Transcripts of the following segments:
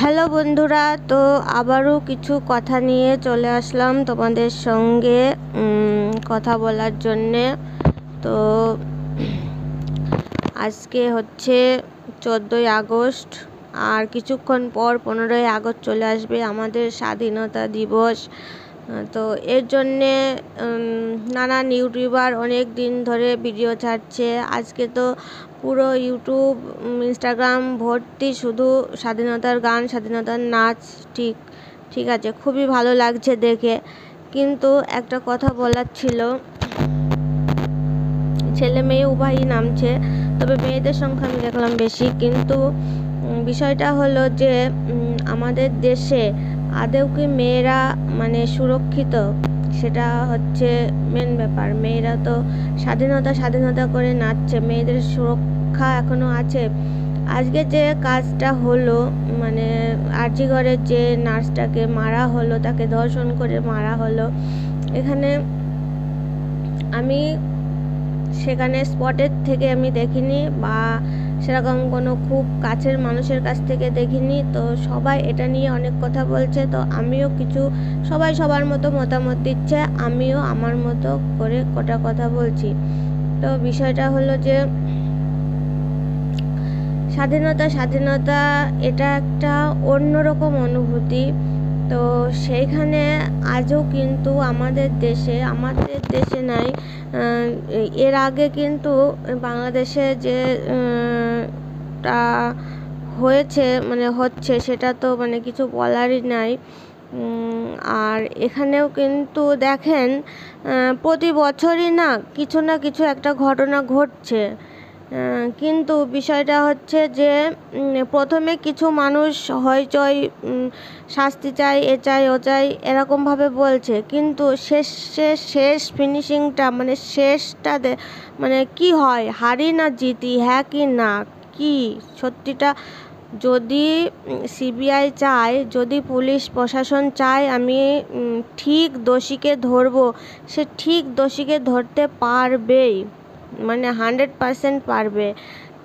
Hello বন্ধুরা, তো আবারও কিছু কথা নিয়ে চলে আসলাম তোমাদের সঙ্গে কথা বলার জন্যে। তো আজকে হচ্ছে 14ই আগস্ট, আর কিছুক্ষণ পর 15ই আগস্ট চলে আসবে আমাদের স্বাধীনতা দিবস। তো এর জন্যে নানান ইউটিউবার অনেক দিন ধরে ভিডিও ছাড়ছে। আজকে তো পুরো ইউটিউব ইনস্টাগ্রাম ভর্তি শুধু স্বাধীনতার গান, স্বাধীনতার নাচ। ঠিক আছে, খুবই ভালো লাগছে দেখে। কিন্তু একটা কথা বলার ছিল, ছেলে মেয়ে উভয়ই নামছে, তবে মেয়েদের সংখ্যা আমি দেখলাম বেশি। কিন্তু বিষয়টা হলো যে আমাদের দেশে আদৌ কি মেয়েরা সুরক্ষিত, সেটা হচ্ছে মেন ব্যাপার। মেয়েরা তো স্বাধীনতা করে নাচছে, মেয়েদের সুরক্ষা এখনো আছে? আজকে যে কাজটা হলো, আরজিগড়ের যে নার্সটাকে মারা হলো, তাকে ধর্ষণ করে মারা হলো, এখানে আমি সেখানে স্পটের থেকে আমি দেখিনি, বা সেরকম কোনো খুব কাছের মানুষের কাছ থেকে দেখিনি। তো সবাই এটা নিয়ে অনেক কথা বলছে, তো আমিও সবাই সবার মতো মতামত দিচ্ছে, আমিও আমার মতো করে কটা কথা বলছি। তো বিষয়টা হলো যে স্বাধীনতা এটা একটা অন্যরকম অনুভূতি। তো সেইখানে আজও কিন্তু আমাদের দেশে নাই, এর আগে কিন্তু বাংলাদেশে যে টা হচ্ছে সেটা তো কিছু বলারই নাই। আর এখানেও কিন্তু দেখেন প্রতি বছরই না কিছু একটা ঘটনা ঘটছে। কিন্তু বিষয়টা হচ্ছে যে প্রথমে কিছু মানুষ হইচই, শাস্তি চাই, এ চাই ও চাই, এরকমভাবে বলছে। কিন্তু শেষ ফিনিশিংটা শেষটা কি হয়, হারি না জিতি, হ্যাঁ কি না, কি সত্যিটা যদি সিবিআই চায়, যদি পুলিশ প্রশাসন চায় আমি ঠিক দোষীকে ধরবো, সে ঠিক দোষীকে ধরতে পারবেই, 100% পারবে।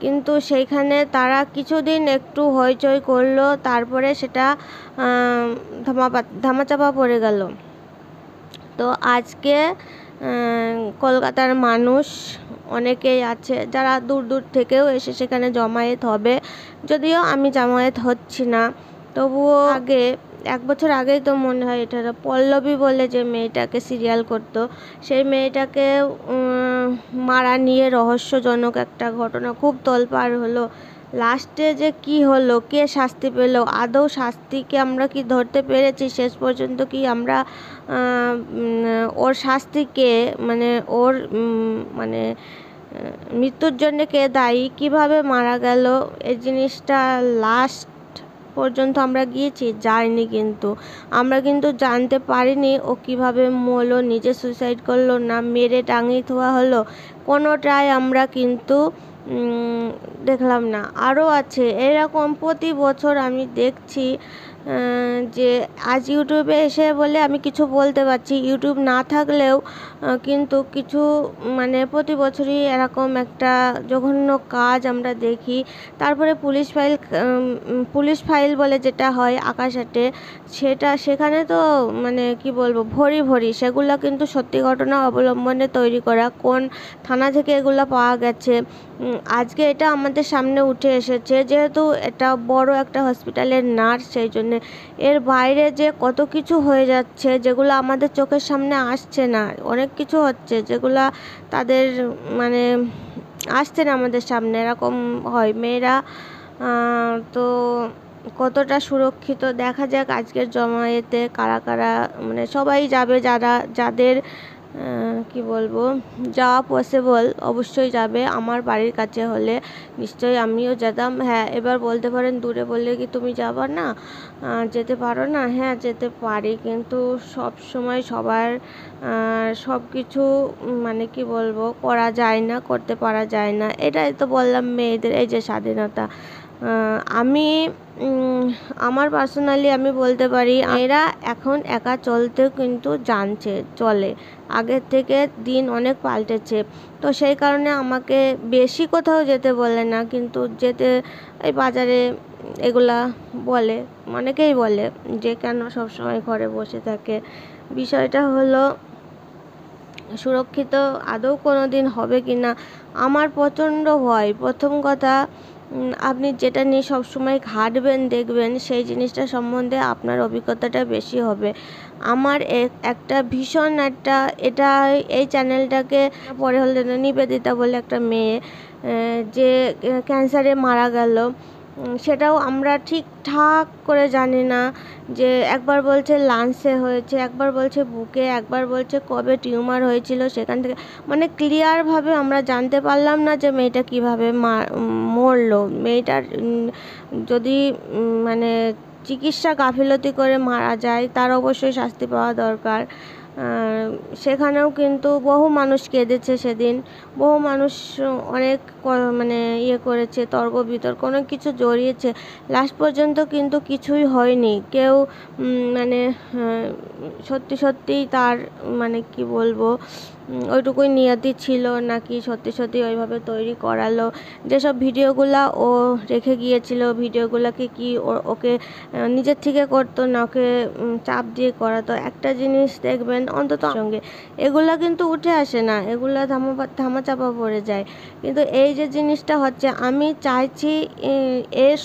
কিন্তু সেইখানে তারা কিছুদিন একটু হইচই করলো, তারপরে সেটা ধামাচাপা পড়ে গেল। তো আজকে কলকাতার মানুষ অনেকেই আছে যারা দূর থেকেও এসে সেখানে জমায়েত হবে। যদিও আমি জমায়েত হচ্ছি না, তবুও এক বছর আগেই তো মনে হয় এটা পল্লবী বলে যে মেয়েটাকে সিরিয়াল করতো, সেই মেয়েটাকে মারা নিয়ে রহস্যজনক একটা ঘটনা, খুব তোলপাড় হলো। লাস্টে যে কি হলো, কে শাস্তি পেল, আদৌ শাস্তিকে আমরা কি ধরতে পেরেছি শেষ পর্যন্ত? কি আমরা ওর শাস্তিকে ওর মৃত্যুর জন্য কে দায়ী, কিভাবে মারা গেল, এই জিনিসটা লাস্ট পর্যন্ত আমরা যাইনি। কিন্তু আমরা জানতে পারিনি ও কিভাবে মরলো, নিজে সুইসাইড করলো না মেরে টাঙিয়ে থোয়া হলো, কোনোটাই আমরা কিন্তু দেখলাম না। আরও আছে এরকম, প্রতি বছর আমি দেখছি যে আজ ইউটিউবে এসে বলে আমি কিছু বলতে পারছি, ইউটিউব না থাকলেও কিন্তু কিছু প্রতি বছরই এরকম একটা জঘন্য কাজ আমরা দেখি। তারপরে পুলিশ ফাইল বলে যেটা হয় আকাশহাটে, সেখানে তো কি বলবো, ভরি সেগুলো কিন্তু সত্যি ঘটনা অবলম্বনে তৈরি করা। কোন থানা থেকে এগুলো পাওয়া গেছে, আজকে এটা আমাদের সামনে উঠে এসেছে। যেহেতু এটা বড় একটা হসপিটালের নার্স, সেই জন্যে এর বাইরে যে কত কিছু হয়ে যাচ্ছে যেগুলো আমাদের চোখের সামনে আসছে না, অনেক কিছু হচ্ছে যেগুলা তাদের আসছে না আমাদের সামনে, এরকম হয়। মেয়েরা তো কতটা সুরক্ষিত দেখা যাক আজকের জমায়েতে কারা কারা, সবাই যাবে, যাদের কি বলবো, যাওয়া পসিবল অবশ্যই যাবে। আমার বাড়ির কাছে হলে নিশ্চয়ই আমিও যেতাম। হ্যাঁ, এবার বলতে পারেন দূরে বললে কি তুমি যাবা না, যেতে পারো না? হ্যাঁ, যেতে পারি, কিন্তু সব সময় সবার সব কিছু কি বলবো করা যায় না, করতে পারা যায় না। এটাই তো বললাম মেয়েদের এই যে স্বাধীনতা, আমি আমার পার্সোনালি আমি বলতে পারি এরা এখন একা চলতে কিন্তু জানছে, চলে, আগের থেকে দিন অনেক পাল্টেছে। তো সেই কারণে আমাকে বেশি কোথাও যেতে বলে না, কিন্তু যেতে এই বাজারে এগুলা বলে, অনেকেই বলে যে কেন সবসময় ঘরে বসে থাকে। বিষয়টা হলো সুরক্ষিত আদৌ কোনো দিন হবে কি না আমার প্রচণ্ড ভয়। প্রথম কথা, আপনি যেটা নিয়ে সবসময় ঘাঁটবেন দেখবেন সেই জিনিসটা সম্বন্ধে আপনার অভিজ্ঞতাটা বেশি হবে। আমার একটা ভীষণ একটা এটা এই চ্যানেলটাকে পরে হলে নিবেদিতা বলে একটা মেয়ে যে ক্যান্সারে মারা গেল, সেটাও আমরা ঠিকঠাক করে জানি না। যে একবার বলছে লাংসে হয়েছে, একবার বলছে বুকে, একবার বলছে কবে টিউমার হয়েছিল সেখান থেকে, মানে ক্লিয়ারভাবে আমরা জানতে পারলাম না যে মেয়েটা কীভাবে মরলো। মেয়েটার যদি মানে চিকিৎসা গাফিলতি করে মারা যায় তার অবশ্যই শাস্তি পাওয়া দরকার। সেখানেও কিন্তু বহু মানুষ কেঁদেছে সেদিন, বহু মানুষ অনেক মানে ইয়ে করেছে, তর্ক বিতর্ক অনেক কিছু জড়িয়েছে। লাস্ট পর্যন্ত কিন্তু কিছুই হয়নি। কেউ মানে সত্যি সত্যিই তার মানে কি বলবো ওইটুকুই নিয়তি ছিল নাকি সত্যি সত্যি ওইভাবে তৈরি করালো। যেসব ভিডিওগুলা ও রেখে গিয়েছিল, ভিডিওগুলোকে কি ওকে নিজের থেকে করতো না ওকে চাপ দিয়ে করাতো। একটা জিনিস দেখবেন অন্তত সঙ্গে এগুলা কিন্তু উঠে আসে না, এগুলা ধামাচাপা পড়ে যায়। কিন্তু এই যে জিনিসটা হচ্ছে, আমি চাইছি এর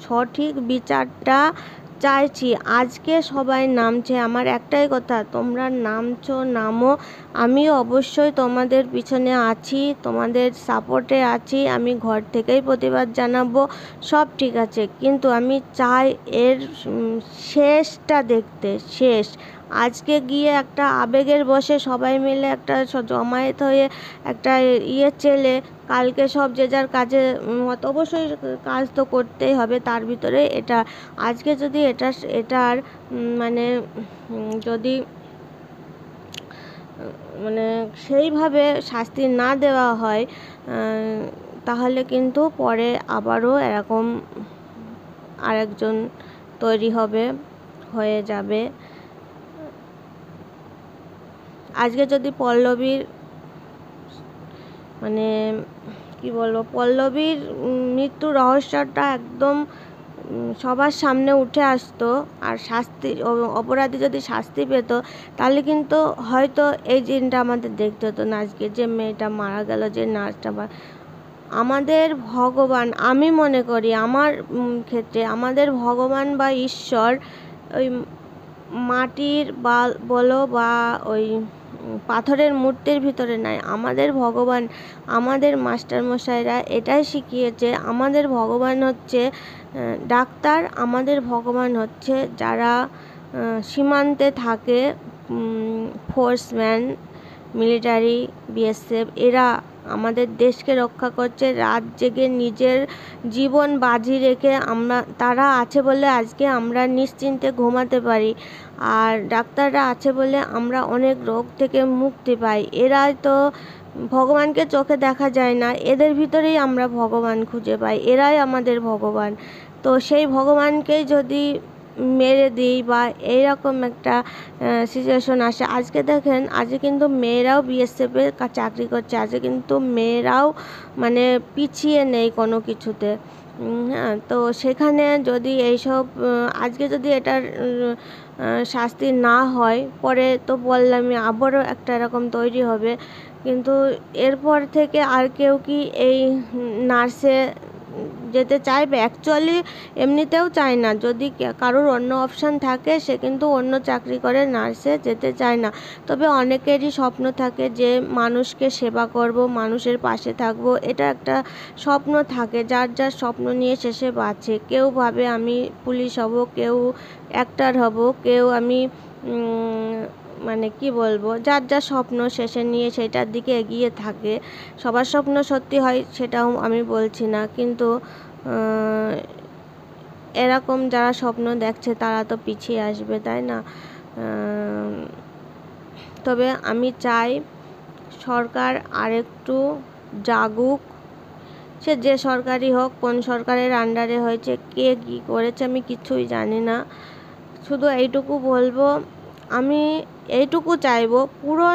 সঠিক বিচারটা চাইছি। আজকে সবাই নামছে, আমার একটাই কথা, তোমরা নামছো নামো, আমি অবশ্যই তোমাদের পিছনে আছি, তোমাদের সাপোর্টে আছি। আমি ঘর থেকেই প্রতিবাদ জানাবো, সব ঠিক আছে, কিন্তু আমি চাই এর শেষটা দেখতে। শেষ আজকে গিয়ে একটা আবেগের বশে সবাই মিলে একটা জমায়েত হয়ে একটা চেলে কালকে সব যে যার কাজে অবশ্যই কাজ তো করতেই হবে, তার ভিতরে এটা আজকে যদি এটার মানে যদি মানে সেইভাবে শাস্তি না দেওয়া হয় তাহলে কিন্তু পরে আবারও এরকম আরেকজন তৈরি হয়ে যাবে। আজকে যদি পল্লবীর মানে কি বলবো, পল্লবীর মৃত্যু রহস্যটা একদম সবার সামনে উঠে আসতো আর অপরাধী যদি শাস্তি পেত, তাহলে কিন্তু হয়তো এই দিনটা আমাদের দেখতে হতো না। আজকে যে মেয়েটা মারা গেল, যে নার্সটা, আমাদের ভগবান, আমি মনে করি আমার ক্ষেত্রে আমাদের ভগবান বা ঈশ্বর ওই মাটির বলো বা ওই পাথরের মূর্তির ভিতরে নাই। আমাদের ভগবান, আমাদের মাস্টারমশাইরা এটাই শিখিয়েছে, আমাদের ভগবান হচ্ছে ডাক্তার, আমাদের ভগবান হচ্ছে যারা সীমান্তে থাকে, ফোর্সম্যান, মিলিটারি, বিএসএফ, এরা আমাদের দেশকে রক্ষা করছে রাত জেগে নিজের জীবন বাজি রেখে। তারা আছে বলে আজকে আমরা নিশ্চিন্তে ঘুমাতে পারি, আর ডাক্তাররা আছে বলে আমরা অনেক রোগ থেকে মুক্তি পাই। এরাই তো ভগবানকে চোখে দেখা যায় না, এদের ভিতরেই আমরা ভগবান খুঁজে পাই, এরাই আমাদের ভগবান। তো সেই ভগবানকেই যদি মেরে দিই বা এইরকম একটা সিচুয়েশন আসে, আজকে দেখেন আজকে কিন্তু মেয়েরাও বিএসএফে চাকরি করছে, আজকে কিন্তু মেয়েরাও মানে পিছিয়ে নেই কোনো কিছুতে। হ্যাঁ, তো সেখানে যদি এইসব আজকে যদি এটার শাস্তি না হয়, পরে তো বললামই আবারও একটা এরকম তৈরি হবে। কিন্তু এরপর থেকে আর কেউ কি এই নার্সে যেতে চাইবে? অ্যাকচুয়ালি এমনিতেও চায় না। যদি কারোর অন্য অপশান থাকে সে কিন্তু অন্য চাকরি করে, নার্সে যেতে চায় না। তবে অনেকেরই স্বপ্ন থাকে যে মানুষকে সেবা করব, মানুষের পাশে থাকব, এটা একটা স্বপ্ন থাকে, যার যার স্বপ্ন নিয়ে শেষে বাঁচে। কেউ ভাবে আমি পুলিশ হব, কেউ অ্যাক্টর হব, কেউ আমি মানে কি বলবো, যার যার স্বপ্ন শেষে নিয়ে সেটার দিকে এগিয়ে থাকে। সবার স্বপ্ন সত্যি হয় সেটাও আমি বলছি না, কিন্তু এরকম যারা স্বপ্ন দেখছে তারা তো পিছিয়ে আসবে, তাই না? তবে আমি চাই সরকার আরেকটু জাগুক, সে যে সরকারই হোক, কোন সরকারের আন্ডারে হয়েছে, কে কী করেছে আমি কিছুই জানি না। শুধু এইটুকু বলবো, আমি এইটুকু চাইবো পুরো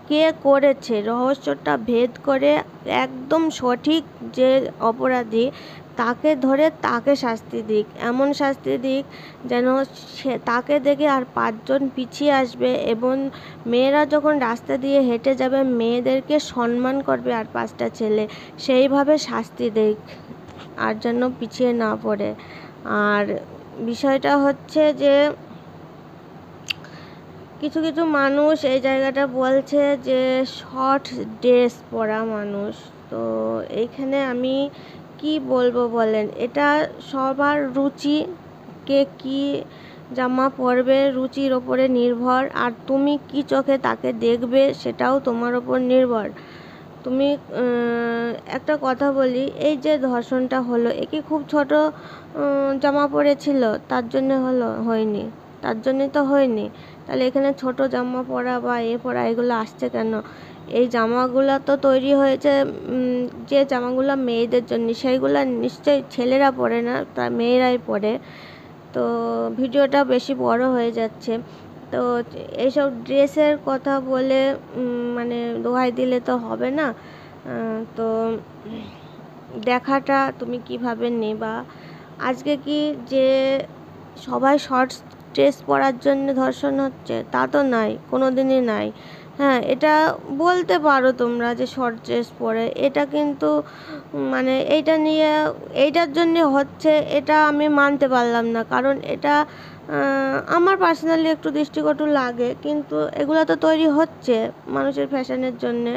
কে করেছে রহস্যটা ভেদ করে একদম সঠিক যে অপরাধী তাকে ধরে তাকে শাস্তি দিক, এমন শাস্তি দিক যেন সে তাকে দেখে আর 5জন পিছিয়ে আসবে, এবং মেয়েরা যখন রাস্তা দিয়ে হেঁটে যাবে মেয়েদেরকে সম্মান করবে আর 5টা ছেলে, সেইভাবে শাস্তি দিক আর যেন পিছিয়ে না পড়ে। আর বিষয়টা হচ্ছে যে কিছু কিছু মানুষ এই জায়গাটা বলছে যে শর্ট ড্রেস পরা মানুষ, তো এইখানে আমি কি বলবো বলেন, এটা সবার রুচি, কে কি জামা পরবে রুচির ওপরে নির্ভর, আর তুমি কি চোখে তাকে দেখবে সেটাও তোমার ওপর নির্ভর। তুমি একটা কথা বলি, এই যে ধর্ষণটা হলো এ কি খুব ছোট জামা পরেছিল তার জন্য হলো? হয়নি, তার জন্যই তো হয়নি। তাহলে এখানে ছোট জামা পরা বা পরা এগুলো আসছে কেন? এই জামাগুলো তো তৈরি হয়েছে যে জামাগুলো মেয়েদের জন্য, সেইগুলো নিশ্চয়ই ছেলেরা পরে না, তা মেয়েরাই পরে। তো ভিডিওটা বেশি বড় হয়ে যাচ্ছে, তো এইসব ড্রেসের কথা বলে মানে দোহাই দিলে তো হবে না। তো দেখাটা তুমি কিভাবে নেবা? আজকে কি যে সবাই শর্টস ড্রেস পরার জন্য ধর্ষণ হচ্ছে তা তো নাই, কোনো দিনই নাই। হ্যাঁ, এটা বলতে পারো তোমরা যে শর্ট ড্রেস পরে, এটা কিন্তু মানে এইটা নিয়ে এইটার জন্য হচ্ছে এটা আমি মানতে পারলাম না, কারণ এটা আমার পার্সোনালি একটু দৃষ্টিকটু লাগে, কিন্তু এগুলো তো তৈরি হচ্ছে মানুষের ফ্যাশনের জন্যে।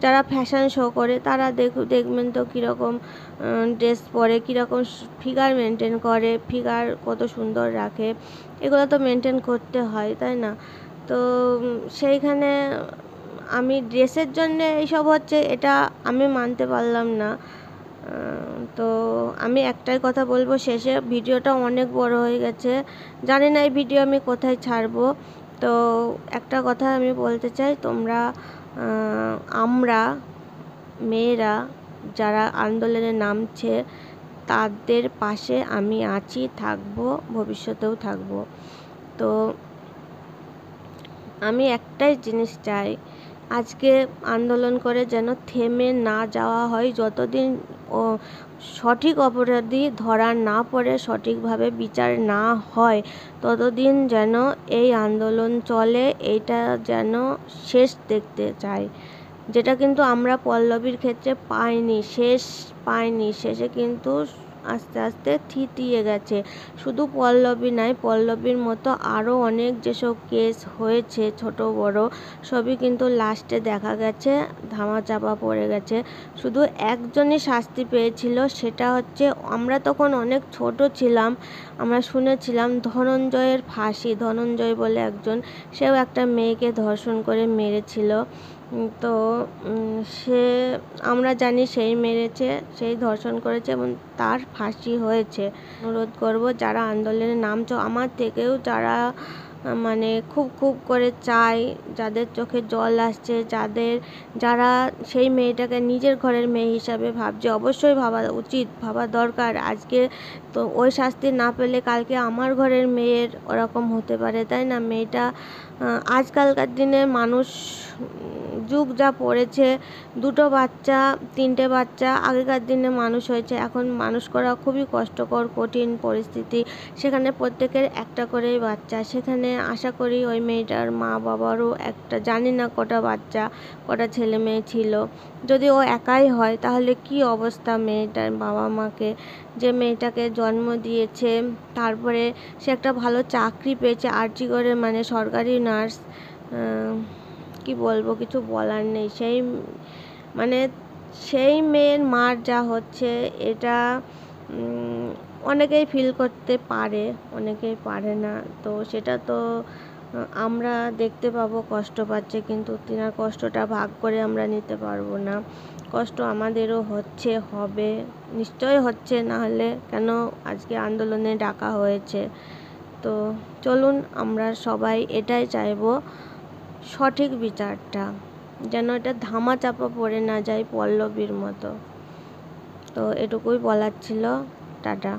যারা ফ্যাশন শো করে তারা দেখবেন তো কীরকম ড্রেস পরে, কীরকম ফিগার মেনটেন করে, ফিগার কত সুন্দর রাখে, এগুলো তো মেনটেন করতে হয়, তাই না? তো সেইখানে আমি ড্রেসের জন্যে এইসব হচ্ছে এটা আমি মানতে পারলাম না। তো আমি একটাই কথা বলবো শেষে, ভিডিওটা অনেক বড় হয়ে গেছে, জানি না এই ভিডিও আমি কোথায় ছাড়বো। তো একটা কথা আমি বলতে চাই, তোমরা আমরা মেয়েরা যারা আন্দোলনে নামছে তাদের পাশে আমি আছি, থাকবো, ভবিষ্যতেও থাকবো। তো আমি একটাই জিনিস চাই, আজকে আন্দোলন করে যেন থেমে না যাওয়া হয়, যতদিন সঠিক অপরাধী ধরা না পড়ে, সঠিকভাবে বিচার না হয়, ততদিন যেন এই আন্দোলন চলে। এইটা যেন শেষ দেখতে চাই, যেটা কিন্তু আমরা পল্লবীর ক্ষেত্রে পাইনি, শেষে কিন্তু আস্তে আস্তে থিতিয়ে গেছে। শুধু পল্লবী নয়, পল্লবীর মতো আরও অনেক যেসব কেস হয়েছে ছোট বড়, সবই কিন্তু লাস্টে দেখা গেছে ধামাচাপা পড়ে গেছে। শুধু একজনই শাস্তি পেয়েছিল, সেটা হচ্ছে আমরা তখন অনেক ছোট ছিলাম, আমরা শুনেছিলাম ধনঞ্জয়ের ফাঁসি। ধনঞ্জয় বলে একজন, সেও একটা মেয়েকে ধর্ষণ করে মেরেছিল। তো সে আমরা জানি সেই মেরেছে, সেই ধর্ষণ করেছে এবং তার ফাঁসি হয়েছে। অনুরোধ করব যারা আন্দোলনে নামছো, আমার থেকেও যারা মানে খুব করে চাই, যাদের চোখে জল আসছে, যারা সেই মেয়েটাকে নিজের ঘরের মেয়ে হিসাবে ভাবছে, অবশ্যই ভাবা উচিত, ভাবা দরকার। আজকে তো ওই শাস্তি না পেলে কালকে আমার ঘরের মেয়ের ওরকম হতে পারে, তাই না? মেয়েটা আজকালকার দিনে মানুষ যুগ যা পড়েছে, 2টো বাচ্চা 3টে বাচ্চা, আগেকার দিনে মানুষ হয়েছে, এখন মানুষ করা খুবই কষ্টকর, কঠিন পরিস্থিতি। সেখানে প্রত্যেকের একটা করেই বাচ্চা, সেখানে আশা করি ওই মেয়েটার মা বাবারও একটা, জানি না কটা ছেলে মেয়ে ছিল, যদি ও একাই হয় তাহলে কি অবস্থা মেয়েটার বাবা মাকে, যে মেয়েটাকে জন্ম দিয়েছে, তারপরে সে একটা ভালো চাকরি পেয়েছে আরজিগরে, মানে সরকারি নার্স। কি বলবো, কিছু বলার নেই। সেই মেয়ের মার যা হচ্ছে, এটা অনেকেই ফিল করতে পারে, অনেকেই পারে না। তো সেটা তো আমরা দেখতে পাবো কষ্ট পাচ্ছে, কিন্তু তিনার কষ্টটা ভাগ করে আমরা নিতে পারবো না। কষ্ট আমাদেরও হচ্ছে, হবে, নিশ্চয় হচ্ছে, না হলে কেন আজকে আন্দোলনে ডাকা হয়েছে। তো চলুন, আমরা সবাই এটাই চাইবো, সঠিক বিচারটা যেন এটা ধামাচাপা পড়ে না যায় পল্লবীর মতো। তো এটুকুই বলার ছিল। টাটা।